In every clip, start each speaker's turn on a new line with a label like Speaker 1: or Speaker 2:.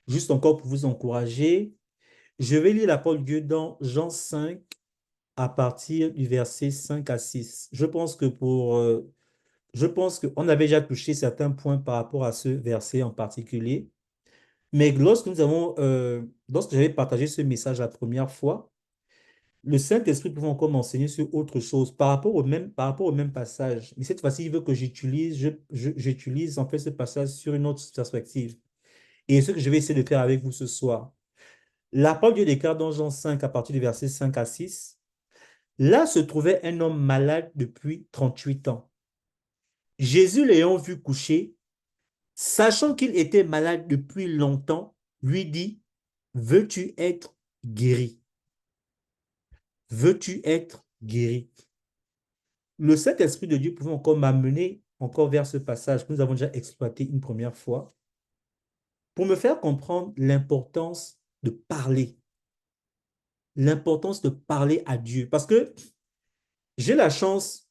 Speaker 1: juste encore pour vous encourager. Je vais lire la parole de Dieu dans Jean 5 à partir du verset 5 à 6. Je pense qu'on avait déjà touché certains points par rapport à ce verset en particulier. Mais lorsque j'avais partagé ce message la première fois, le Saint-Esprit pouvait encore m'enseigner sur autre chose par rapport au même passage. Mais cette fois-ci, il veut que j'utilise en fait ce passage sur une autre perspective. Et ce que je vais essayer de faire avec vous ce soir. La parole de Dieu déclare dans Jean 5 à partir du verset 5 à 6. Là se trouvait un homme malade depuis 38 ans. Jésus l'ayant vu coucher, sachant qu'il était malade depuis longtemps, lui dit, veux-tu être guéri? Veux-tu être guéri? Le Saint-Esprit de Dieu pouvait encore m'amener encore vers ce passage que nous avons déjà exploité une première fois pour me faire comprendre l'importance de parler à Dieu. Parce que j'ai la chance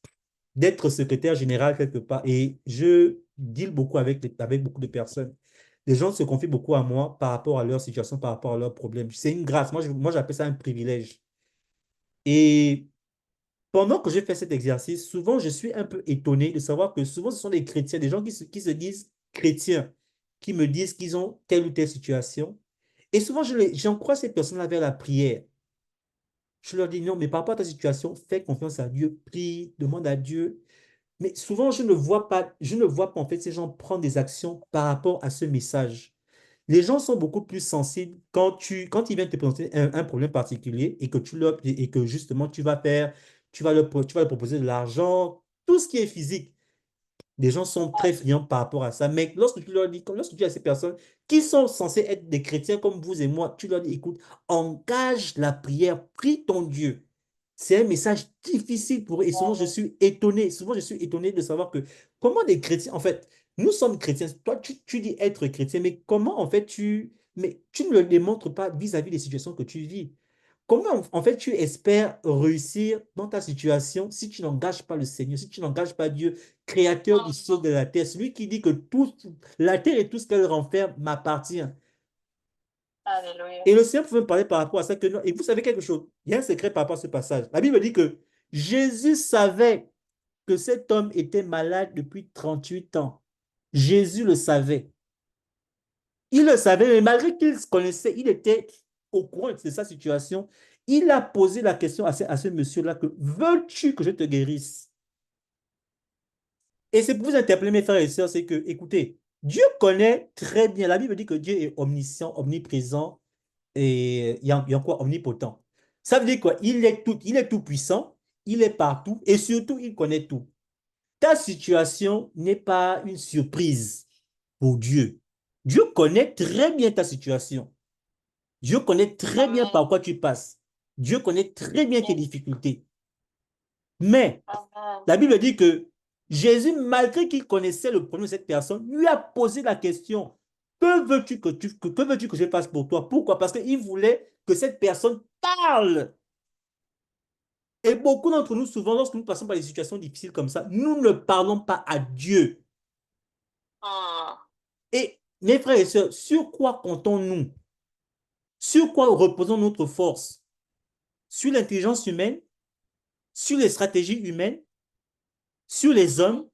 Speaker 1: d'être secrétaire général quelque part et je deal beaucoup avec beaucoup de personnes. Les gens se confient beaucoup à moi par rapport à leur situation, par rapport à leurs problèmes. C'est une grâce. Moi, j'appelle ça un privilège. Et pendant que je fais cet exercice, souvent, je suis un peu étonné de savoir que souvent, ce sont des chrétiens, des gens qui se disent chrétiens, qui me disent qu'ils ont telle ou telle situation. Et souvent, j'encourage ces personnes-là vers la prière. Je leur dis, non, mais par rapport à ta situation, fais confiance à Dieu, prie, demande à Dieu. Mais souvent, je ne vois pas en fait ces gens prendre des actions par rapport à ce message. Les gens sont beaucoup plus sensibles quand ils viennent te présenter un problème particulier et et que justement tu vas leur proposer de l'argent, tout ce qui est physique. Les gens sont très friands par rapport à ça. Mais lorsque tu dis à ces personnes qui sont censées être des chrétiens comme vous et moi, tu leur dis, écoute, engage la prière, prie ton Dieu. C'est un message difficile pour eux. Et souvent je suis étonné de savoir que comment des chrétiens, en fait, nous sommes chrétiens. Toi, tu dis être chrétien, mais comment en fait mais tu ne le démontres pas vis-à-vis des situations que tu vis. Comment en fait tu espères réussir dans ta situation si tu n'engages pas le Seigneur, si tu n'engages pas Dieu, créateur du ciel et de la terre, celui qui dit que la terre et tout ce qu'elle renferme m'appartient.
Speaker 2: Alléluia.
Speaker 1: Et le Seigneur pouvait me parler par rapport à ça que non. Et vous savez quelque chose, il y a un secret par rapport à ce passage. La Bible dit que Jésus savait que cet homme était malade depuis 38 ans. Jésus le savait. Il le savait, mais malgré qu'il se connaissait, il était au courant de sa situation. Il a posé la question à ce monsieur-là que veux-tu que je te guérisse? Et c'est pour vous interpeller, mes frères et sœurs, c'est que, écoutez, Dieu connaît très bien. La Bible dit que Dieu est omniscient, omniprésent et il y a quoi? Omnipotent. Ça veut dire quoi? Il est tout puissant, il est partout et surtout, il connaît tout. Ta situation n'est pas une surprise pour Dieu. Dieu connaît très bien ta situation. Dieu connaît très bien
Speaker 2: Amen.
Speaker 1: par quoi tu passes. Dieu connaît très bien tes difficultés. Mais
Speaker 2: Amen.
Speaker 1: la Bible dit que Jésus, malgré qu'il connaissait le problème de cette personne, lui a posé la question, que veux-tu que je fasse pour toi? Pourquoi? Parce qu'il voulait que cette personne parle. Et beaucoup d'entre nous, souvent, lorsque nous passons par des situations difficiles comme ça, nous ne parlons pas à Dieu.
Speaker 2: Mm.
Speaker 1: Et mes frères et sœurs, sur quoi comptons-nous? Sur quoi reposons notre force? Sur l'intelligence humaine? Sur les stratégies humaines? Sur les hommes?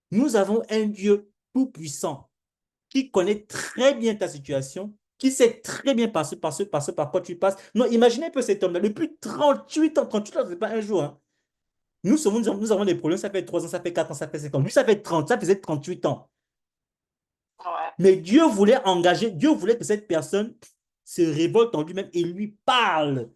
Speaker 1: Nous avons un Dieu tout-puissant qui connaît très bien ta situation, qui sait très bien par quoi tu passes. Non, imaginez un peu cet homme-là, depuis 38 ans, ce n'est pas un jour. Hein. Nous avons des problèmes, ça fait 3 ans, ça fait 4 ans, ça fait 5 ans. Lui, ça faisait 38 ans.
Speaker 2: Ouais.
Speaker 1: Mais Dieu voulait que cette personne se révolte en lui-même et lui parle.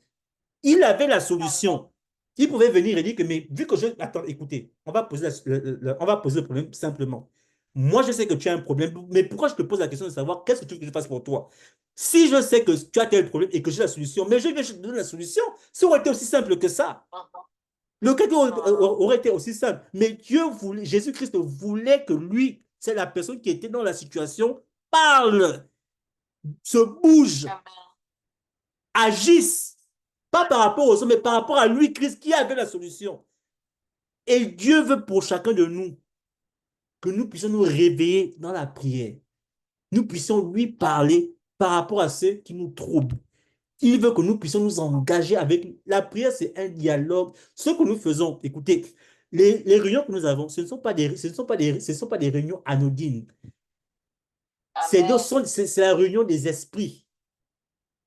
Speaker 1: Il avait la solution. Il pouvait venir et dire que, mais vu que je... Attends, écoutez, on va poser le problème simplement. Moi, je sais que tu as un problème, mais pourquoi je te pose la question de savoir qu'est-ce que tu veux que je fasse pour toi? Si je sais que tu as tel problème et que j'ai la solution, mais je vais te donner la solution, ça aurait été aussi simple que ça.
Speaker 2: Mhm.
Speaker 1: Le calcul
Speaker 2: Mhm.
Speaker 1: aurait été aussi simple. Mais Jésus-Christ voulait que lui, c'est la personne qui était dans la situation, parle, se bouge,
Speaker 2: Amen.
Speaker 1: agisse. Pas par rapport aux hommes, mais par rapport à lui, Christ, qui avait la solution. Et Dieu veut pour chacun de nous que nous puissions nous réveiller dans la prière. Nous puissions lui parler par rapport à ce qui nous trouble. Il veut que nous puissions nous engager avec lui. La prière, c'est un dialogue. Ce que nous faisons, écoutez, les réunions que nous avons, ce ne sont pas des réunions anodines. C'est
Speaker 2: Amen.
Speaker 1: la réunion des esprits.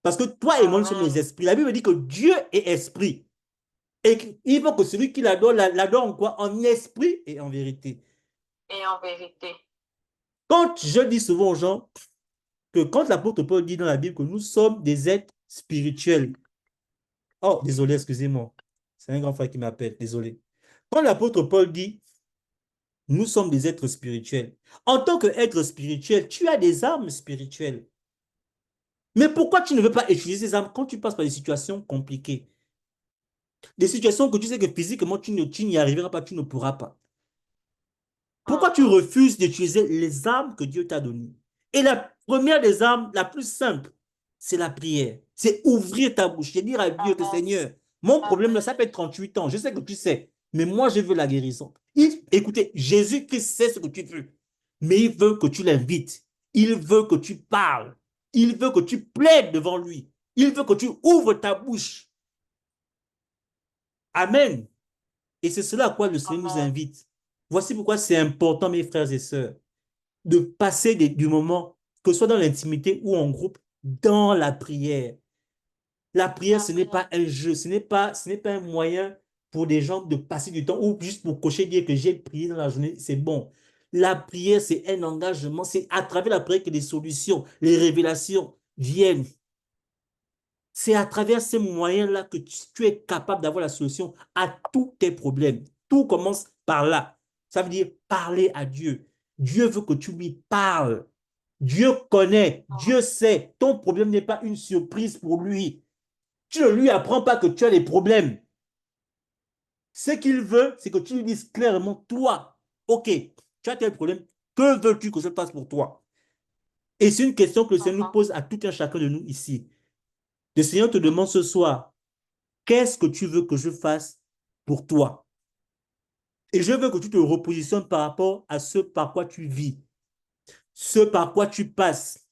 Speaker 1: Parce que toi et moi, nous sommes les
Speaker 2: Amen.
Speaker 1: esprits. La Bible dit que Dieu est esprit. Et il veut que celui qui l'adore, l'adore en quoi? En esprit et en vérité.
Speaker 2: Et en vérité.
Speaker 1: Quand je dis souvent aux gens que quand l'apôtre Paul dit dans la Bible que nous sommes des êtres spirituels. Oh, désolé, excusez-moi. C'est un grand frère qui m'appelle, désolé. Quand l'apôtre Paul dit nous sommes des êtres spirituels, en tant qu'être spirituel, tu as des armes spirituelles. Mais pourquoi tu ne veux pas utiliser ces armes quand tu passes par des situations compliquées? Des situations que tu sais que physiquement, tu n'y arriveras pas, tu ne pourras pas. Pourquoi tu
Speaker 2: Mhm.
Speaker 1: refuses d'utiliser les armes que Dieu t'a données? Et la première des armes, la plus simple, c'est la prière. C'est ouvrir ta bouche et dire à Dieu que
Speaker 2: Amen.
Speaker 1: Seigneur, mon problème, là,
Speaker 2: Amen.
Speaker 1: ça peut être 38 ans. Je sais que tu sais, mais moi, je veux la guérison. Écoutez, Jésus-Christ sait ce que tu veux, mais il veut que tu l'invites. Il veut que tu parles. Il veut que tu plaides devant lui. Il veut que tu ouvres ta bouche. Amen. Et c'est cela à quoi le Seigneur nous
Speaker 2: Amen.
Speaker 1: invite. Voici pourquoi c'est important, mes frères et sœurs, de passer du moment, que ce soit dans l'intimité ou en groupe, dans la prière. La prière, ce n'est
Speaker 2: Amen.
Speaker 1: pas un jeu, ce n'est pas un moyen pour des gens de passer du temps ou juste pour cocher, dire que j'ai prié dans la journée, c'est bon. La prière, c'est un engagement, c'est à travers la prière que les solutions, les révélations viennent. C'est à travers ces moyens-là que tu es capable d'avoir la solution à tous tes problèmes. Tout commence par là. Ça veut dire parler à Dieu. Dieu veut que tu lui parles. Dieu connaît, Dieu sait. Ton problème n'est pas une surprise pour lui. Tu ne lui apprends pas que tu as des problèmes. Ce qu'il veut, c'est que tu lui dises clairement, toi, ok, tu as tel problème, que veux-tu que je fasse pour toi? Et c'est une question que le Seigneur nous
Speaker 2: Mhm.
Speaker 1: pose à tout un chacun de nous ici. Le Seigneur te demande ce soir, qu'est-ce que tu veux que je fasse pour toi? Et je veux que tu te repositionnes par rapport à ce par quoi tu vis, ce par quoi tu passes,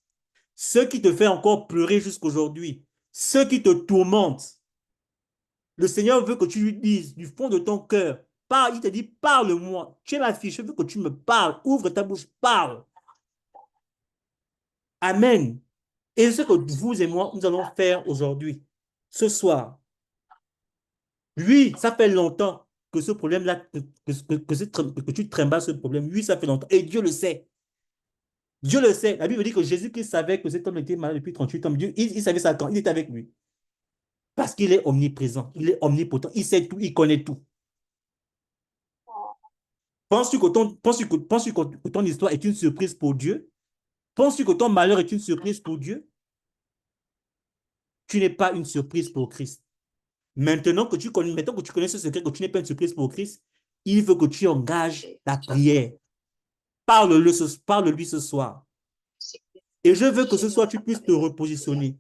Speaker 1: ce qui te fait encore pleurer jusqu'aujourd'hui, ce qui te tourmente. Le Seigneur veut que tu lui dises du fond de ton cœur, parle, il te dit, parle-moi. Tu es ma fille, je veux que tu me parles. Ouvre ta bouche, parle. Amen. Et c'est ce que vous et moi, nous allons faire aujourd'hui, ce soir. Lui, ça fait longtemps que ce problème-là, que tu trimbales ce problème. Lui, ça fait longtemps. Et Dieu le sait. Dieu le sait. La Bible dit que Jésus-Christ savait que cet homme était malade depuis 38 ans. Dieu, il savait ça quand il était avec lui. Parce qu'il est omniprésent, il est omnipotent, il sait tout, il connaît tout. Penses-tu que ton histoire est une surprise pour Dieu? Penses-tu que ton malheur est une surprise pour Dieu? Tu n'es pas une surprise pour Christ. Maintenant que tu connais ce secret, que tu n'es pas une surprise pour Christ, il veut que tu engages la prière. Parle-lui ce soir. Et je veux que ce soir, tu puisses te repositionner,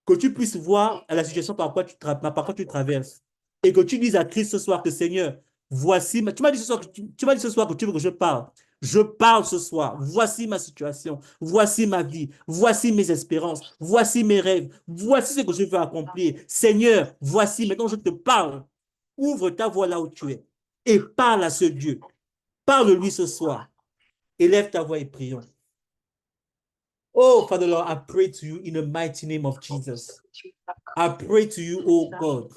Speaker 1: que tu puisses voir la situation par quoi tu traverses. Et que tu dises à Christ ce soir que Seigneur, voici, tu m'as dit ce soir tu m'as dit ce soir que tu veux que je parle. Je parle ce soir. Voici ma situation. Voici ma vie. Voici mes espérances. Voici mes rêves. Voici ce que je veux accomplir. Seigneur, voici, maintenant je te parle. Ouvre ta voix là où tu es et parle à ce Dieu. Parle-lui ce soir. Élève ta voix et prions. Oh, Father Lord, I pray to you in the mighty name of Jesus. I pray to you, oh God.